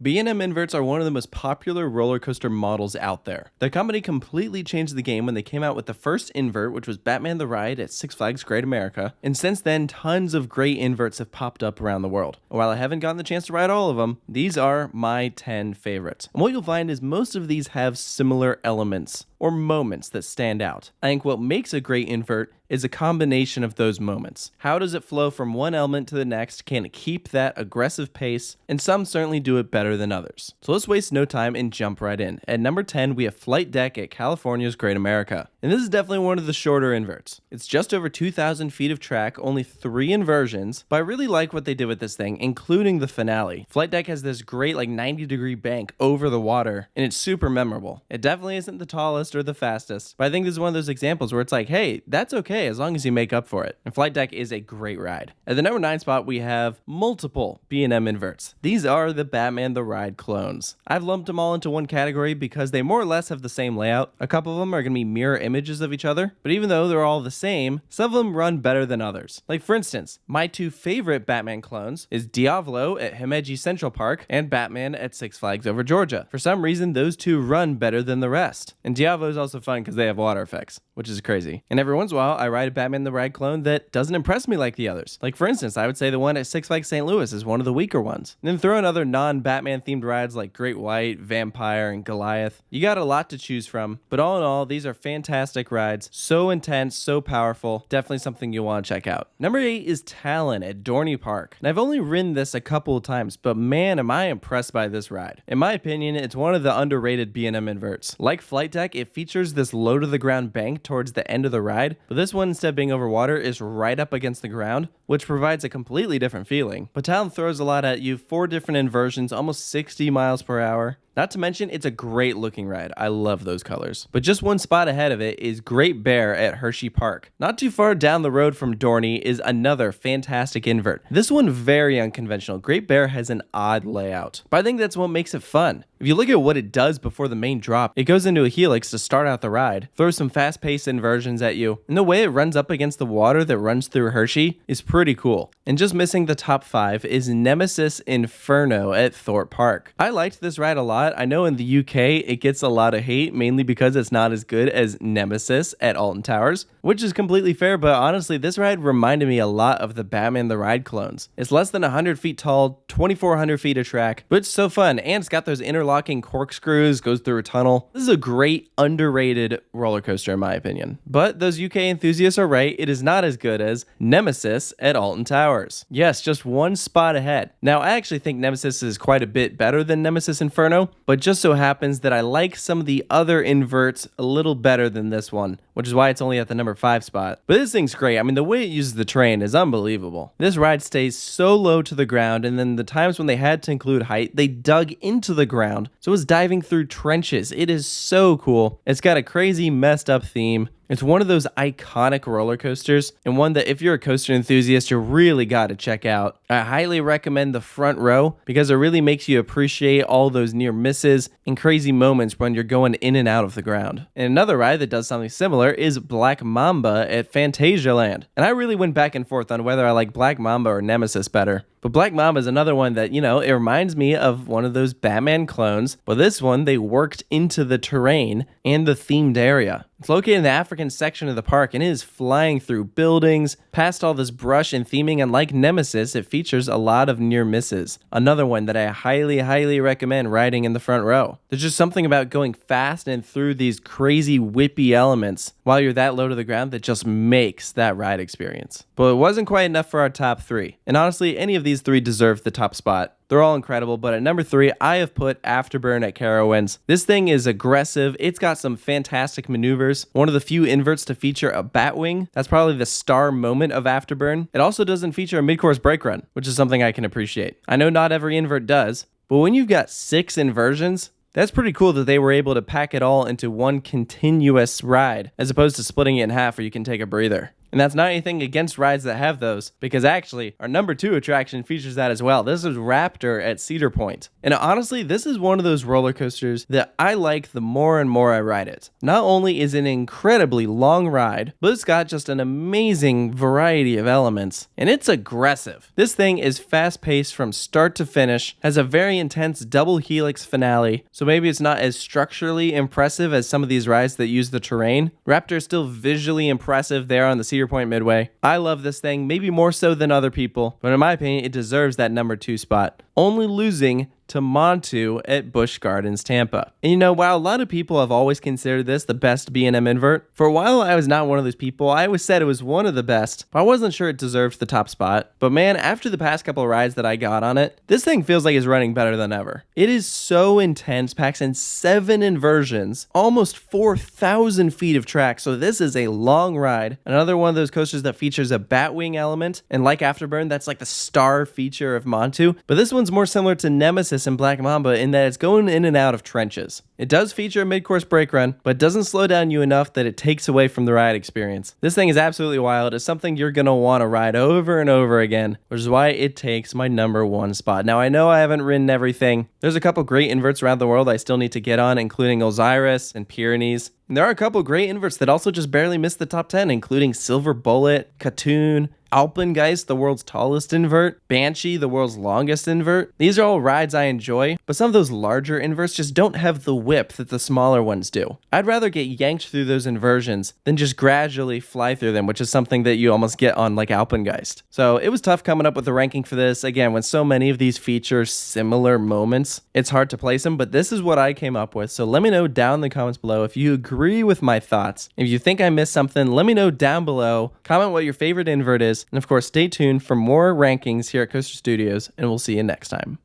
B&M inverts are one of the most popular roller coaster models out there. The company completely changed the game when they came out with the first invert, which was Batman the Ride at Six Flags Great America, and since then, tons of great inverts have popped up around the world. While I haven't gotten the chance to ride all of them, these are my 10 favorites. And what you'll find is most of these have similar elements or moments that stand out. I think what makes a great invert is a combination of those moments. How does it flow from one element to the next? Can it keep that aggressive pace? And some certainly do it better than others. So let's waste no time and jump right in. At number 10, we have Flight Deck at California's Great America. And this is definitely one of the shorter inverts. It's just over 2,000 feet of track, only 3 inversions, but I really like what they did with this thing, including the finale. Flight Deck has this great 90-degree bank over the water, and it's super memorable. It definitely isn't the tallest or the fastest, but I think this is one of those examples where it's like, hey, that's okay as long as you make up for it. And Flight Deck is a great ride. At the number 9 spot, we have multiple B&M inverts. These are the Batman the Ride clones. I've lumped them all into one category because they more or less have the same layout. A couple of them are going to be mirror images of each other, but even though they're all the same, some of them run better than others. Like for instance, my 2 favorite Batman clones is Diavolo at Himeji Central Park and Batman at Six Flags Over Georgia. For some reason, those 2 run better than the rest. And Diavolo is also fun because they have water effects, which is crazy. And every once in a while, I ride a Batman the Ride clone that doesn't impress me like the others. Like for instance, I would say the one at Six Flags St. Louis is one of the weaker ones. And then throw in other non-Batman themed rides like Great White, Vampire, and Goliath. You got a lot to choose from, but all in all, these are fantastic rides. So intense, so powerful. Definitely something you want to check out. Number 8 is Talon at DORNEY Park. And I've only ridden this a couple of times, but man, am I impressed by this ride. In my opinion, it's one of the underrated B&M inverts. Like Flight Deck, it features this low to the ground bank towards the end of the ride, but this one, instead of being over water, is right up against the ground, which provides a completely different feeling. But Talon throws a lot at you, 4 different inversions, almost 60 miles per hour. Not to mention, it's a great looking ride. I love those colors. But just one spot ahead of it is Great Bear at HERSHEYPARK. Not too far down the road from DORNEY is another fantastic invert. This one very unconventional. Great Bear has an odd layout, but I think that's what makes it fun. If you look at what it does before the main drop, it goes into a helix to start out the ride, throws some fast-paced inversions at you, and the way it runs up against the water that runs through Hershey is pretty cool. And just missing the top 5 is NEMESIS Inferno at Thorpe Park. I liked this ride a lot. I know in the UK it gets a lot of hate, mainly because it's not as good as NEMESIS at ALTON Towers, which is completely fair, but honestly, this ride reminded me a lot of the Batman the Ride clones. It's less than 100 feet tall, 2,400 feet of track, but it's so fun, and it's got those interlocking corkscrews, goes through a tunnel. This is a great, underrated roller coaster in my opinion. But those UK enthusiasts are right, it is not as good as NEMESIS at ALTON Towers. Yes, just one spot ahead. Now, I actually think NEMESIS is quite a bit better than NEMESIS Inferno, but just so happens that I like some of the other inverts a little better than this one, which is why it's only at the number 5 spot. But this thing's great. I mean, the way it uses the terrain is unbelievable. This ride stays so low to the ground, and then the times when they had to include height, they dug into the ground, so it was diving through trenches. It is so cool. It's got a crazy messed up theme. It's one of those iconic roller coasters, and one that if you're a coaster enthusiast, you really got to check out. I highly recommend the front row because it really makes you appreciate all those near misses and crazy moments when you're going in and out of the ground. And another ride that does something similar is Black Mamba at Phantasialand. And I really went back and forth on whether I like Black Mamba or NEMESIS better. But Black Mamba is another one that, it reminds me of one of those Batman clones, but this one, they worked into the terrain and the themed area. It's located in the African section of the park, and it is flying through buildings, past all this brush and theming, and like NEMESIS, it features a lot of near misses. Another one that I highly, highly recommend riding in the front row. There's just something about going fast and through these crazy whippy elements while you're that low to the ground that just makes that ride experience. But it wasn't quite enough for our top 3. And honestly, any of these 3 deserve the top spot. They're all incredible, but at number 3, I have put AFTERBURN at CAROWINDS. This thing is aggressive. It's got some fantastic maneuvers. One of the few inverts to feature a batwing. That's probably the star moment of AFTERBURN. It also doesn't feature a mid-course brake run, which is something I can appreciate. I know not every invert does, but when you've got 6 inversions, that's pretty cool that they were able to pack it all into one continuous ride, as opposed to splitting it in half where you can take a breather. And that's not anything against rides that have those, because actually, our number 2 attraction features that as well. This is Raptor at Cedar Point. And honestly, this is one of those roller coasters that I like the more and more I ride it. Not only is it an incredibly long ride, but it's got just an amazing variety of elements. And it's aggressive. This thing is fast-paced from start to finish, has a very intense double helix finale, so maybe it's not as structurally impressive as some of these rides that use the terrain. Raptor is still visually impressive there on the Cedar Point Midway. I love this thing, maybe more so than other people, but in my opinion, it deserves that number 2 spot, only losing to MONTU at Busch Gardens, Tampa. And you know, while a lot of people have always considered this the best B&M invert, for a while I was not one of those people. I always said it was one of the best, but I wasn't sure it deserved the top spot. But man, after the past couple of rides that I got on it, this thing feels like it's running better than ever. It is so intense, packs in 7 inversions, almost 4,000 feet of track, so this is a long ride. Another one of those coasters that features a batwing element, and like Afterburn, that's like the star feature of MONTU, but this one's more similar to NEMESIS and Black Mamba in that it's going in and out of trenches. It does feature a mid-course brake run, but doesn't slow down you enough that it takes away from the ride experience. This thing is absolutely wild. It's something you're going to want to ride over and over again, which is why it takes my number 1 spot. Now, I know I haven't ridden everything. There's a couple great inverts around the world I still need to get on, including Osiris and Pyrenees. And there are a couple great inverts that also just barely missed the top 10, including Silver Bullet, Katoon, Alpengeist, the world's tallest invert, Banshee, the world's longest invert. These are all rides I enjoy, but some of those larger inverts just don't have the whip that the smaller ones do. I'd rather get yanked through those inversions than just gradually fly through them, which is something that you almost get on like Alpengeist. So it was tough coming up with the ranking for this. Again, when so many of these feature similar moments, it's hard to place them, but this is what I came up with. So let me know down in the comments below if you agree with my thoughts. If you think I missed something, let me know down below. Comment what your favorite invert is. And of course, stay tuned for more rankings here at Coaster Studios, and we'll see you next time.